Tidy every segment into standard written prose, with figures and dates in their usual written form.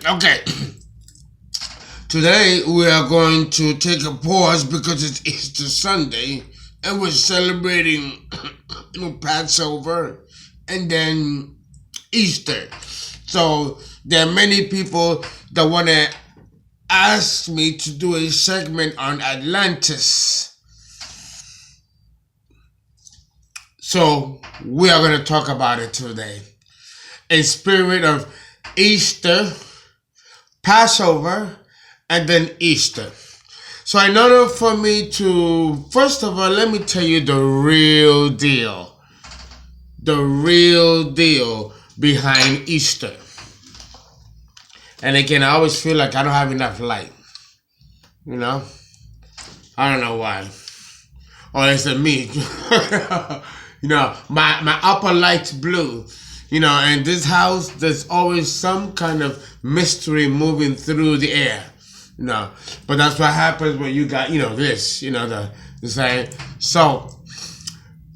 Okay. Today we are going to take a pause because it's Easter Sunday and we're celebrating Passover and then Easter. So there are many people that want to ask me to do a segment on Atlantis. So we are going to talk about it today. In spirit of Easter, Passover, and then Easter. So in order for me to, first of all, let me tell you the real deal. The real deal behind Easter. And again, I always feel like I don't have enough light. You know? I don't know why. Or is it me? You know, my upper light's blue. You know, in this house, there's always some kind of mystery moving through the air. You know, but that's what happens when you got, you know, this, you know, the saying. So,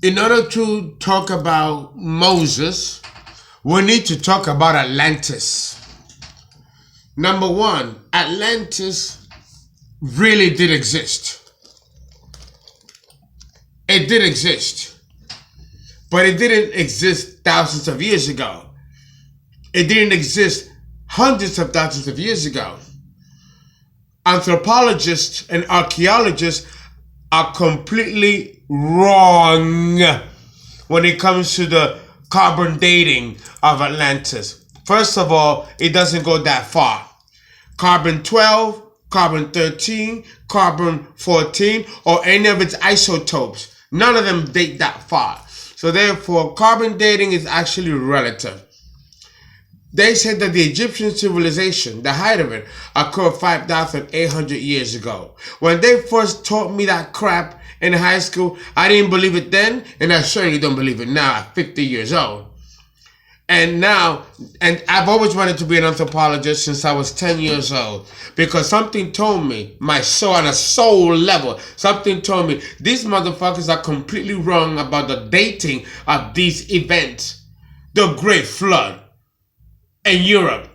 in order to talk about Moses, we need to talk about Atlantis. Number one, Atlantis really did exist. It did exist. But it didn't exist thousands of years ago. It didn't exist hundreds of thousands of years ago. Anthropologists and archaeologists are completely wrong when it comes to the carbon dating of Atlantis. First of all, it doesn't go that far. Carbon 12, carbon 13, carbon 14, or any of its isotopes, none of them date that far. So therefore, carbon dating is actually relative. They said that the Egyptian civilization, the height of it, occurred 5,800 years ago. When they first taught me that crap in high school, I didn't believe it then, and I certainly don't believe it now at 50 years old. And now, and I've always wanted to be an anthropologist since I was 10 years old, because something told me, my soul, on a soul level, something told me, these motherfuckers are completely wrong about the dating of these events. The Great Flood in Europe,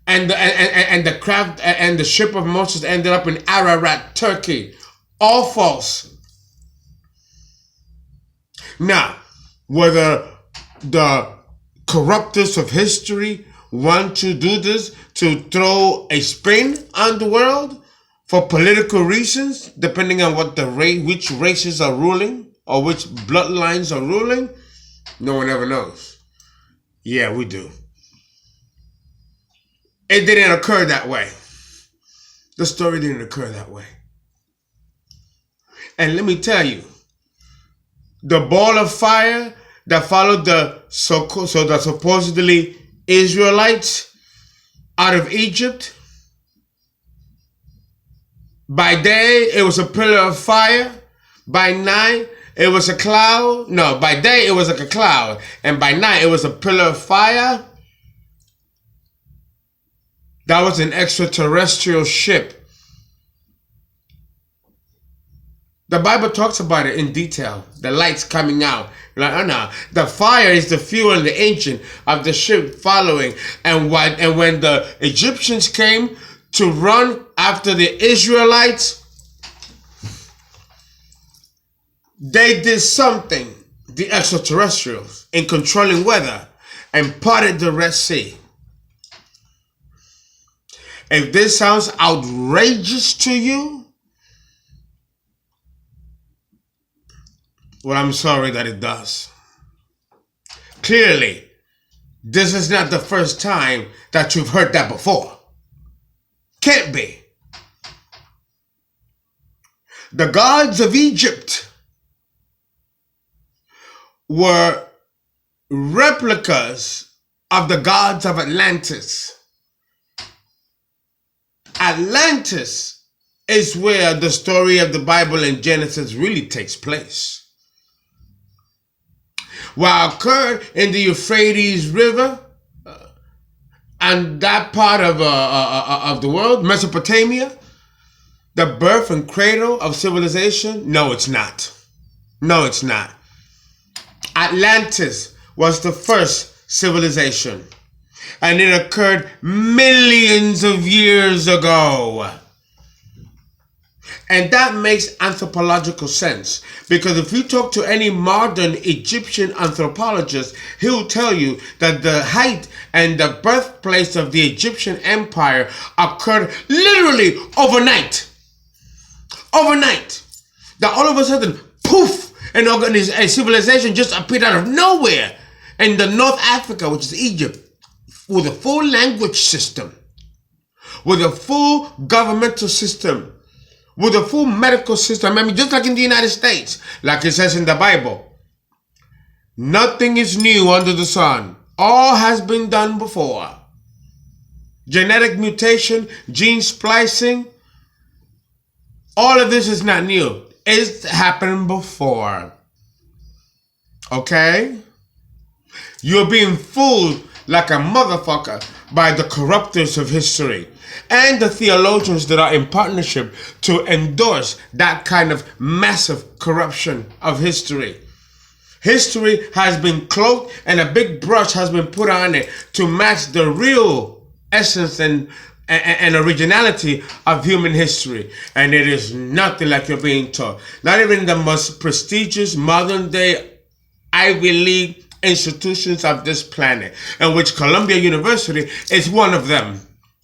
and the craft and the ship of Moses ended up in Ararat, Turkey. All false. Now, whether the corruptors of history want to do this to throw a spin on the world for political reasons, depending on what which races are ruling or which bloodlines are ruling, no one ever knows. Yeah, we do. It didn't occur that way. The story didn't occur that way. And let me tell you, the ball of fire that followed the supposedly Israelites out of Egypt, by day it was a pillar of fire, by night it was a cloud. No, by day it was like a cloud, and by night it was a pillar of fire. That was an extraterrestrial ship. The Bible talks about it in detail. The lights coming out. Like, oh no. The fire is the fuel and the engine of the ship following. And when the Egyptians came to run after the Israelites, they did something, the extraterrestrials, in controlling weather and parted the Red Sea. If this sounds outrageous to you, well, I'm sorry that it does. Clearly, this is not the first time that you've heard that before. Can't be. The gods of Egypt were replicas of the gods of Atlantis. Atlantis is where the story of the Bible in Genesis really takes place. What occurred in the Euphrates River and that part of the world, Mesopotamia, the birth and cradle of civilization, no, it's not. No, it's not. Atlantis was the first civilization, and it occurred millions of years ago. And that makes anthropological sense, because if you talk to any modern Egyptian anthropologist, he'll tell you that the height and the birthplace of the Egyptian empire occurred literally overnight. Overnight. That all of a sudden, poof, a civilization just appeared out of nowhere in the North Africa, which is Egypt, with a full language system, with a full governmental system, with a full medical system. I mean, just like in the United States, like it says in the Bible, nothing is new under the sun. All has been done before. Genetic mutation, gene splicing, all of this is not new. It's happened before. Okay? You're being fooled like a motherfucker by the corruptors of history and the theologians that are in partnership to endorse that kind of massive corruption of history. History has been cloaked and a big brush has been put on it to match the real essence and originality of human history. And it is nothing like you're being taught. Not even the most prestigious modern day Ivy League institutions of this planet, in which Columbia University is one of them,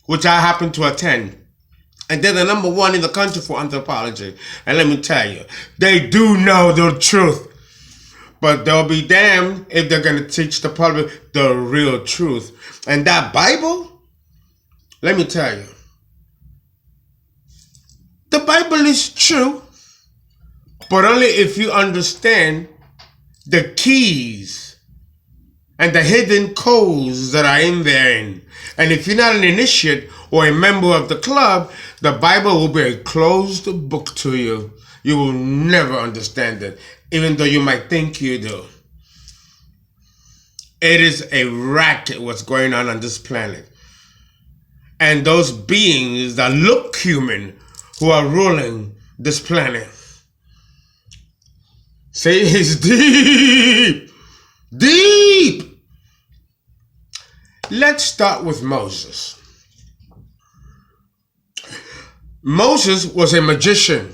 which I happen to attend. And they're the number one in the country for anthropology. And let me tell you, they do know the truth. But they'll be damned if they're going to teach the public the real truth. And that Bible, let me tell you, the Bible is true, but only if you understand the keys and the hidden codes that are in there. And if you're not an initiate or a member of the club, the Bible will be a closed book to you. You will never understand it, even though you might think you do. It is a racket what's going on this planet. And those beings that look human who are ruling this planet. Say it's deep. Deep. Let's start with Moses. Moses was a magician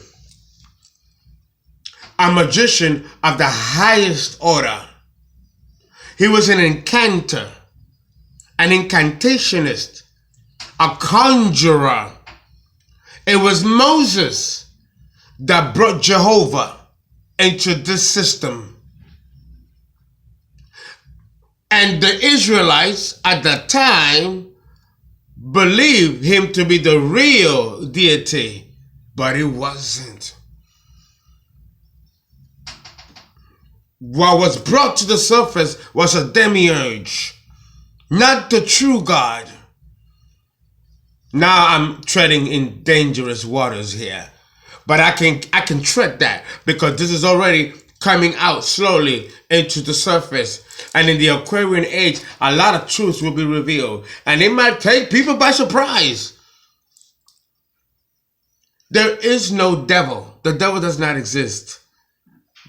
of the highest order. He was an incantor, an incantationist, a conjurer. It was Moses that brought Jehovah into this system. And the Israelites at that time believed him to be the real deity, but it wasn't. What was brought to the surface was a demiurge, not the true God. Now I'm treading in dangerous waters here, but I can tread that because this is already coming out slowly into the surface. And in the Aquarian age, a lot of truths will be revealed, and it might take people by surprise. There is no devil. The devil does not exist.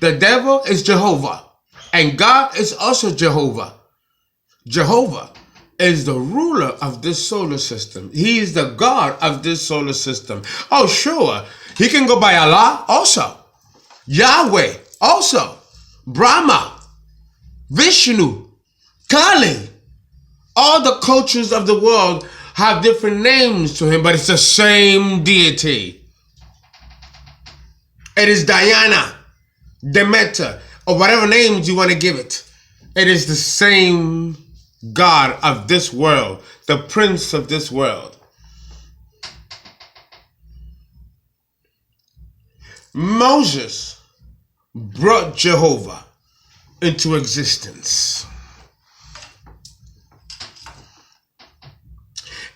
The devil is Jehovah, and God is also Jehovah. Jehovah is the ruler of this solar system. He is the God of this solar system. Oh, sure, he can go by Allah also, Yahweh also, Brahma, Vishnu, Kali. All the cultures of the world have different names to him, but it's the same deity. It is Diana, Demeter, or whatever names you want to give it. It is the same God of this world, the prince of this world. Moses brought Jehovah into existence.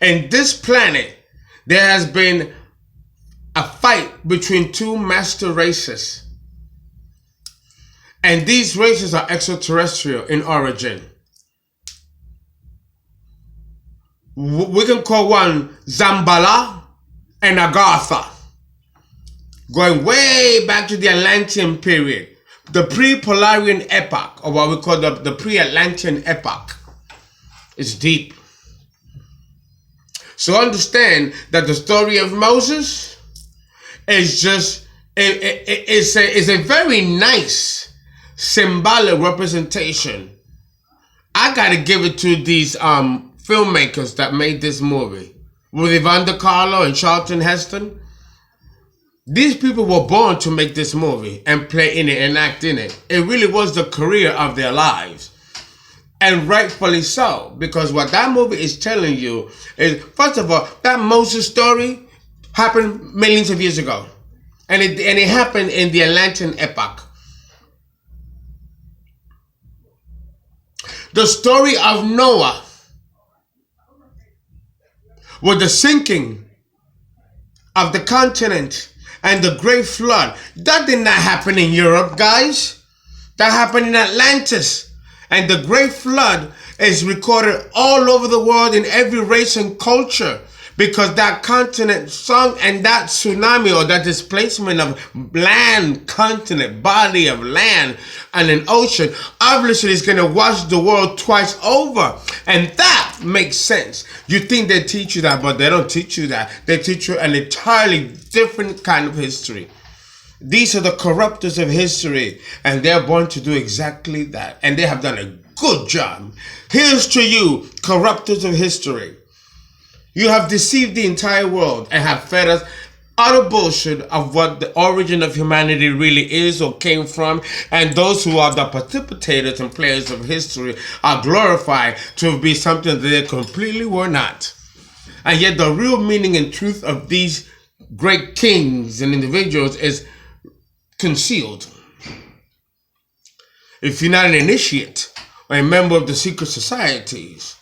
And this planet, there has been a fight between two master races. And these races are extraterrestrial in origin. We can call one Zambala and Agartha, going way back to the Atlantean period. The pre-Polarian epoch, or what we call the pre-Atlantean epoch, is deep. So understand that the story of Moses is just is a very nice symbolic representation. I gotta give it to these filmmakers that made this movie, with Yvonne De Carlo and Charlton Heston. These people were born to make this movie and play in it and act in it. It really was the career of their lives. And rightfully so, because what that movie is telling you is, first of all, that Moses story happened millions of years ago. And it happened in the Atlantean epoch. The story of Noah, with the sinking of the continent and the great flood, that did not happen in Europe, guys. That happened in Atlantis. And the great flood is recorded all over the world in every race and culture, because that continent sunk, and that tsunami, or that displacement of land, continent, body of land, and an ocean, obviously is going to wash the world twice over. And that makes sense. You think they teach you that, but they don't teach you that. They teach you an entirely different kind of history. These are the corruptors of history, and they're born to do exactly that. And they have done a good job. Here's to you, corruptors of history. You have deceived the entire world and have fed us utter bullshit of what the origin of humanity really is or came from. And those who are the participators and players of history are glorified to be something that they completely were not. And yet the real meaning and truth of these great kings and individuals is concealed. If you're not an initiate or a member of the secret societies,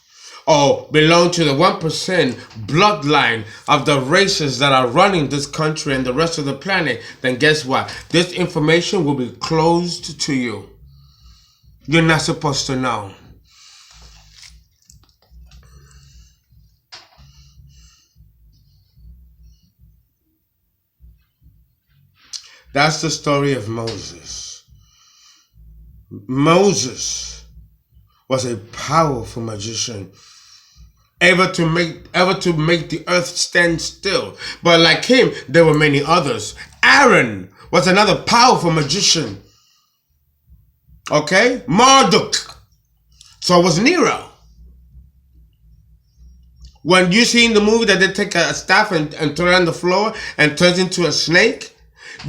or belong to the 1% bloodline of the races that are running this country and the rest of the planet, then guess what? This information will be closed to you. You're not supposed to know. That's the story of Moses. Moses was a powerful magician, able to make the earth stand still. But like him, there were many others. Aaron was another powerful magician. Okay? Marduk. So was Nero. When you see in the movie that they take a staff and throw it on the floor and turns into a snake,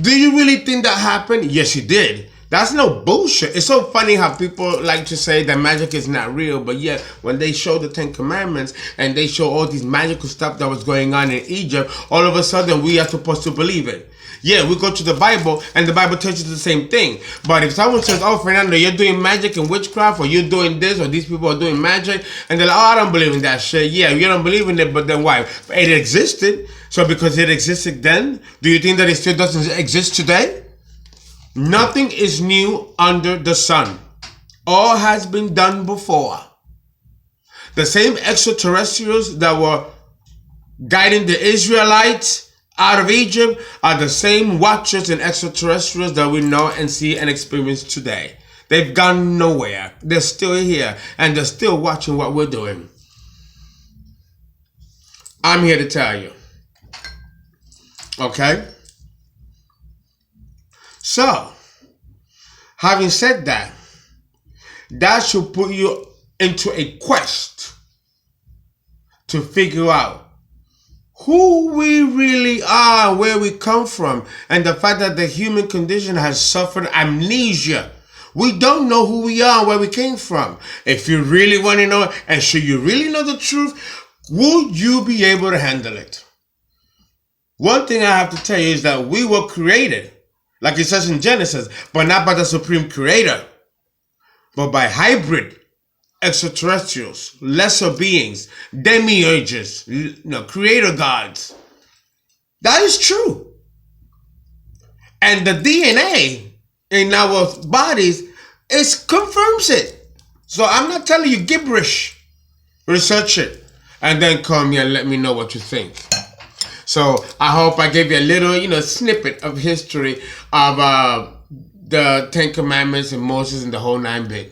do you really think that happened? Yes, it did. That's no bullshit. It's so funny how people like to say that magic is not real, but yet when they show the 10 Commandments and they show all these magical stuff that was going on in Egypt, all of a sudden we are supposed to believe it. Yeah, we go to the Bible and the Bible tells you the same thing. But if someone says, oh, Fernando, you're doing magic and witchcraft, or you're doing this, or these people are doing magic, and they're like, oh, I don't believe in that shit. Yeah, you don't believe in it, but then why? It existed. So because it existed then, do you think that it still doesn't exist today? Nothing is new under the sun. All has been done before. The same extraterrestrials that were guiding the Israelites out of Egypt are the same watchers and extraterrestrials that we know and see and experience today. They've gone nowhere. They're still here and they're still watching what we're doing. I'm here to tell you. Okay? So, having said that, that should put you into a quest to figure out who we really are, where we come from, and the fact that the human condition has suffered amnesia. We don't know who we are, where we came from. If you really want to know, and should you really know the truth, would you be able to handle it? One thing I have to tell you is that we were created, like it says in Genesis, but not by the supreme creator, but by hybrid extraterrestrials, lesser beings, demiurges, creator gods. That is true. And the DNA in our bodies confirms it. So I'm not telling you gibberish. Research it and then come here and let me know what you think. So I hope I gave you a little, snippet of history of the Ten Commandments and Moses and the whole 9 bit.